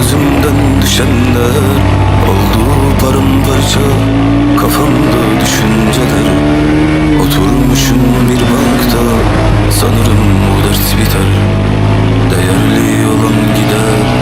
gözümden düşenler oldu paramparça, kafamda düşünceler. Oturmuşum bir bankta, sanırım bu ders biter. Değerli olan gider,